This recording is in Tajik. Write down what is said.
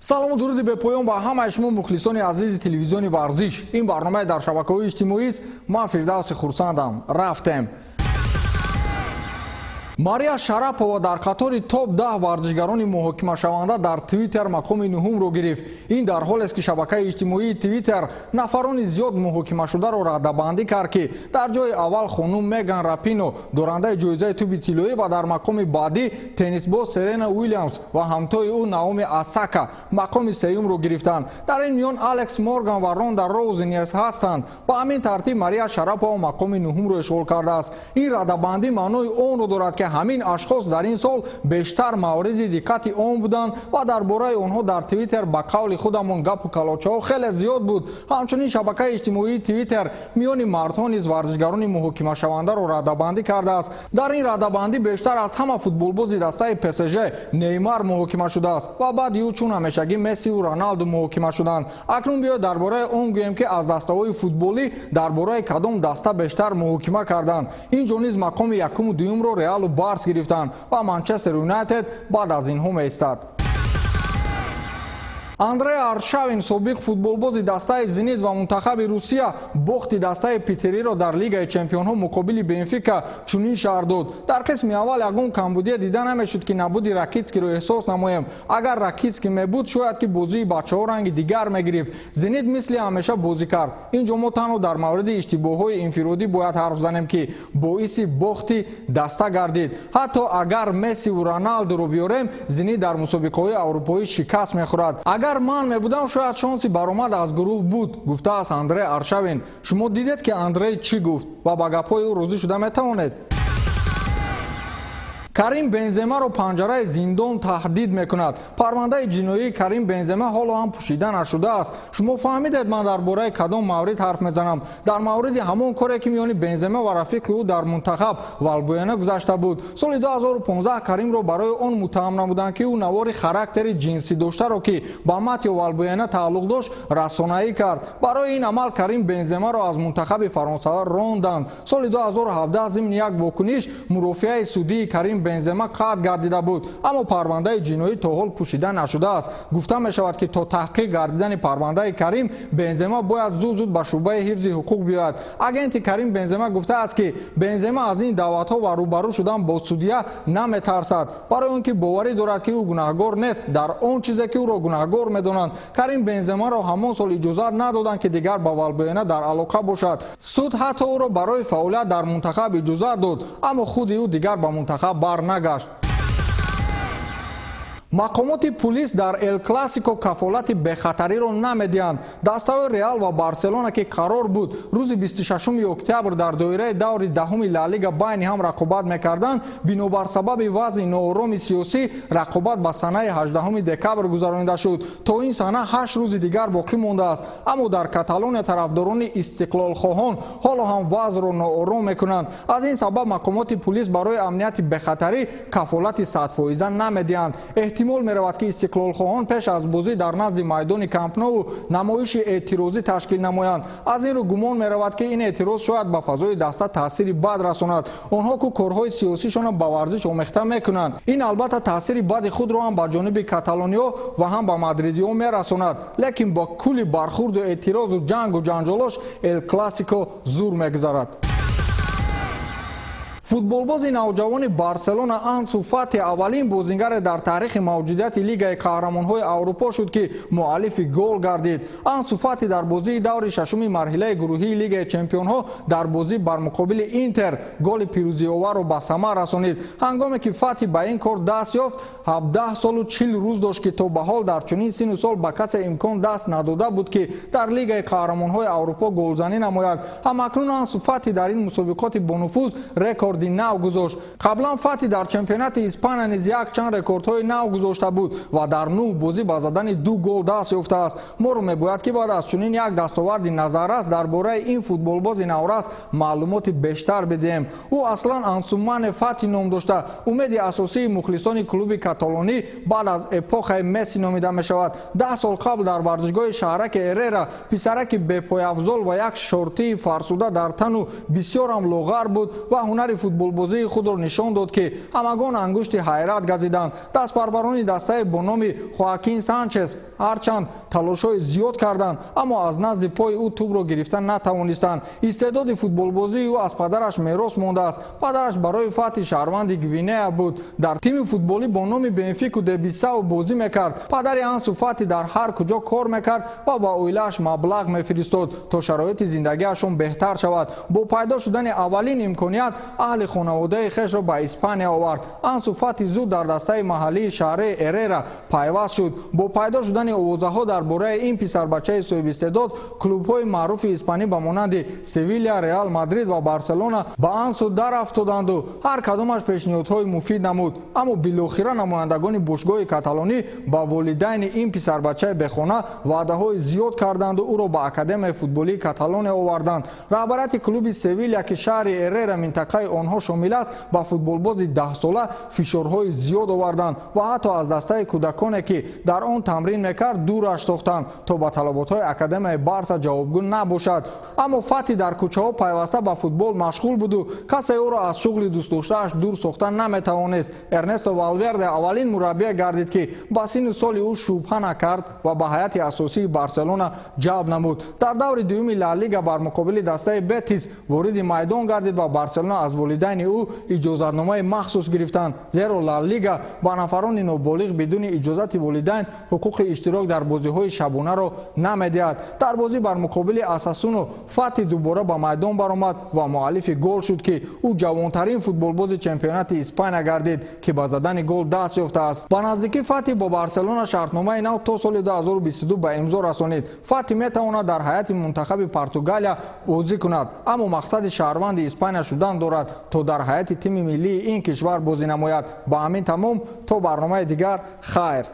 салому дуруди бепоён ба ҳамаи шумо мухлисони азизи телевизиони варзиш. Ин барномаи дар шабакаҳои иҷтимоист. Ман Фирдавси хурсандам. Рафтем. Мария Шарапова дар қатори топ 10 варзишгарони муҳокимашаванда дар Твиттер мақоми нуҳумро гирифт. Ин дар ҳолест ки шабакаи иҷтимоии Твиттер нафарони зиёд муҳокимашударо радабандӣ кард ки дар ҷои аввал хонум Меган Рапино дорандаи ҷоизаи туби тиллоӣ ва дар мақоми баъдӣ теннисбоз Серена Уильямс ва ҳамтои ӯ Наоми Осака мақоми сеюмро гирифтанд. Дар ин миён Алекс Морган ва Ронда Роузи низ ҳастанд. Ба ҳамин тартиб Мария Шарапова мақоми нуҳумро ишғол кардааст. Ин радабандӣ маънои онро дорад ки ҳамин ашхос дар ин сол бештар мавриди диққати он буданд ва дар бораи онҳо дар Твиттер ба қавли худамон гапу калочаҳо хеле зиёд буд. Ҳамчунин шабакаи иҷтимоии Твиттер миёни мардҳо низ варзишгарони муҳокимашавандаро радабандӣ кардааст. Дар ин радабандӣ бештар аз ҳама футболбози дастаи ПСЖ Неймар муҳокима шудааст ва баъди ӯ чун ҳамешагӣ Мессиву Роналду муҳокима шуданд. Акнун биёед дар бораи он гӯем ки аз дастаҳои футболӣ дар бораи кадом даста бештар муҳокима карданд. Инҷо низ мақоми якуму дуюмро Реалу Барс гирифтанд ва Манчестер Юнайтед баъд аз инҳо меистад. Андрей Аршавин, собиқ футболбози дастаи Зенит ва мунтахаби Русия, бохти дастаи Питериро дар Лигаи Чемпионҳо муқобили Бенфика чунин шаҳр дод: дар қисми аввал ягон камбудия дида намешуд ки набуди Ракитскиро эҳсос намоем. Агар Ракитски мебуд, шояд ки бозии бачаҳо ранги дигар мегирифт. Зенит мисли ҳамеша бозӣ кард. Инҷо мо танҳо дар мавриди иштибоҳҳои инфиродӣ бояд ҳарф занем ки боиси бохти даста гардид. Ҳатто агар Месси ва Роналдуро биёрем, Зенит дар мусобиқаҳои аврупоӣ шикаст мехӯрад. Агар ман мебудам, шояд шонси баромад аз гурӯҳ буд, гуфтааст Андрей Аршавин. Шумо дидед ки Андрей чӣ гуфт ва ба гапҳои ӯ розӣ шуда метавонед? Карим Бенземаро панҷараи зиндон таҳдид мекунад. Парвандаи ҷиноии Карим Бензема ҳоло ҳам пӯшида нашудааст. Шумо фаҳмидед ман дар бораи кадом маврид ҳарф мезанам? Дар мавриди ҳамон коре ки миёни Бензема ва рафиқи ӯ дар мунтахаб Валбуена гузашта буд. Соли 2015 Каримро барои он муттаҳам намуданд ки ӯ навори характери ҷинсӣ доштаро ки ба Матео Валбуена тааллуқ дошт расонаӣ кард. Барои ин амал Карим Бенземаро аз мунтахаби фаронсава ронданд. Соли 2017 зимни як вокуниш мурофиаи судии Карим Бензема қатъ гардида буд, аммо парвандаи ҷиноӣ то ҳол пӯшида нашудааст. Гуфта мешавад ки то таҳқиқ гардидани парвандаи Карим, Бензема бояд зуд ба шуъбаи ҳифзи ҳуқуқ биёяд. Агенти Карим Бензема гуфтааст ки Бензема аз ин даъватҳо ва рӯбарӯ шудан бо судя наметарсад. Барои он ки боварӣ дорад ки ӯ гунаҳгор нест дар он чизе ки ӯро гунаҳгор медонанд, Карим Бенземаро ҳамон сол иҷозат надоданд ки дигар ба Валбуена дар алоқа бошад. Суд ҳатто ӯро барои фаъолият дар мунтахаб иҷозат дод, аммо худи ӯ дигар ба мунтахаб барнагашт. Мақомоти пулис дар Эл Класико кафолати бехатариро намедиҳанд. Дастаҳои Реал ва Барселона ки қарор буд рӯзи 26 октябр дар доираи даври даҳуми Ла Лига байни ҳам рақобат мекарданд, бинобар сабаби вазъи ноороми сиёсӣ рақобат ба санаи 18 декабр гузаронида шуд. То ин сана 8 рӯзи дигар боқӣ мондааст, аммо дар Каталония тарафдорони истиқлолхоҳон ҳоло ҳам вазъро ноором мекунанд. Аз ин сабаб мақомоти пулис барои амнияти бехатарӣ кафолати 100% намедиҳанд. эҳтимол меравад ки истиқлолхоҳон пеш аз бозӣ дар назди майдони Камп Ноу намоиши эътирозӣ ташкил намоянд. Аз ин рӯ гумон меравад ки ин эътироз шояд ба фазои даста таъсири бад расонад. Онҳо ку корҳои сиёсишонро ба варзиш омехта мекунанд. Ин албатта таъсири бади худро ҳам ба ҷониби каталониё ва ҳам ба мадридиё мерасонад. Лекин бо кӯли бархурду эътирозу ҷангу ҷанҷолош Эл Класико зур мегузарад. Футболбози навҷавони Барселона Ансу Фати аввалин бозингаре дар таърихи мавҷудияти Лигаи Қаҳрамонҳои Аврупо шуд ки муаллифи гол гардид. Ансу Фати дар бозии даври шашуми марҳилаи гурӯҳии Лигаи Чемпионҳо дар бозӣ бар муқобили Интер голи пирӯзиоварро ба самар расонид. Ҳангоме ки Фати ба ин кор даст ёфт, 17 солу 40 рӯз дошт ки то ба ҳол дар чунин сину сол ба касе имкон даст надода буд ки дар Лигаи Қаҳрамонҳои Аврупо голзанӣ намояд. Ҳамакнун Ансу Фати дар ин мусобиқоти бонуфуз рекорд нав гузошт. Қаблан Фати дар чемпионати Испания низ якчанд рекордҳои нав гузошта буд ва дар 9 бозӣ ба задани 2 гол даст ёфтааст. моро мебояд ки баъд аз чунин як дастоварди назаррас дар бораи ин футболбози наврас маълумоти бештар бидиҳем. ӯ аслан Ансумане Фати ном дошта, умеди асосии мухлисони клуби каталонӣ баъд аз эпохаи Месси номида мешавад. 10 сол қабл дар варзишгоҳи шаҳраки Эрера писараки бепояфзол ва як шортии фарсуда дар тану бисёрам лоғар буд ва ҳунари футболбозии худро нишон дод ки ҳамагон ангушти ҳайрат газиданд. Дастпарварони дастаи бо номи Хоакин Санчес ҳарчанд талошҳои зиёд карданд, аммо аз назди пои ӯ тӯбро гирифта натавонистанд. истеъдоди футболбозии ӯ аз падараш мерос мондааст. падараш барои фатҳи шаҳрванди Гвинея буд. дар тими футболӣ бо номи Бенфику де Бисау бозӣ мекард. падари Ансу Фати дар ҳар куҷо кор мекард ва ба оилааш маблағ мефиристод то шароити зиндагиашон беҳтар шавад. бо пайдо шудани аввалин имконият аҳли хонаводаи хешро ба Испания овард. Ансу Фати зуд дар дастаи маҳаллии шаҳри Эрера пайваст шуд. бо пайдо шудани овозаҳо дар бораи ин писарбачаи соҳибистеъдод клубҳои маъруфи испанӣ ба монанди Севилья, Реал Мадрид ва Барселона ба Ансу дарафтоданду ҳар кадомаш пешниҳодҳои муфид намуд. аммо билохира намояндагони бошгоҳи каталонӣ ба волидайни ин писарбачаи бехона ваъдаҳои зиёд карданду ӯро ба академияи футболии Каталония оварданд. раҳбарияти клуби Севилья ки шаҳри Эрера минтақаи онҳо шомил аст ба футболбози 10-сола фишорҳои зиёд оварданд ва ҳатто аз дастаи кӯдаконе ки дар он тамрин мекард дураш сохтанд то ба талаботҳои академияи Барса ҷавобгӯ набошад. аммо Фати дар кӯчаҳо пайваста ба футбол машғул буду касе ӯро аз шуғли дӯстдоштааш дур сохта наметавонист. Эрнесто Валверде аввалин мураббие гардид ки ба синну соли ӯ шубҳа накард ва ба ҳайати асосии Барселона ҷалб намуд. дар даври дуюми Ла Лига бар муқобили дастаи Бетис вориди майдон гардид ва Барселона аз волидайни ӯ иҷозатномаи махсус гирифтанд, зеро Ла Лига ба нафарони ноболиғ бидуни иҷозати волидайн ҳуқуқи иштирок дар бозиҳои шабонаро намедиҳад. дар бозӣ бар муқобили Асасуно Фати дубора ба майдон баромад ва муаллифи гол шуд ки ӯ ҷавонтарин футболбози чемпионати Испания гардид ки ба задани гол даст ёфтааст. ба наздикӣ Фати бо Барселона шартномаи нав то соли 2022 ба имзо расонид. Фати метавонад дар ҳайати мунтахаби Португалия бозӣ кунад, аммо мақсади шаҳрванди Испания шудан дорад то дар ҳайати тими миллии ин кишвар бозӣ намояд. ба ҳамин тамом то барномаи дигар хайр.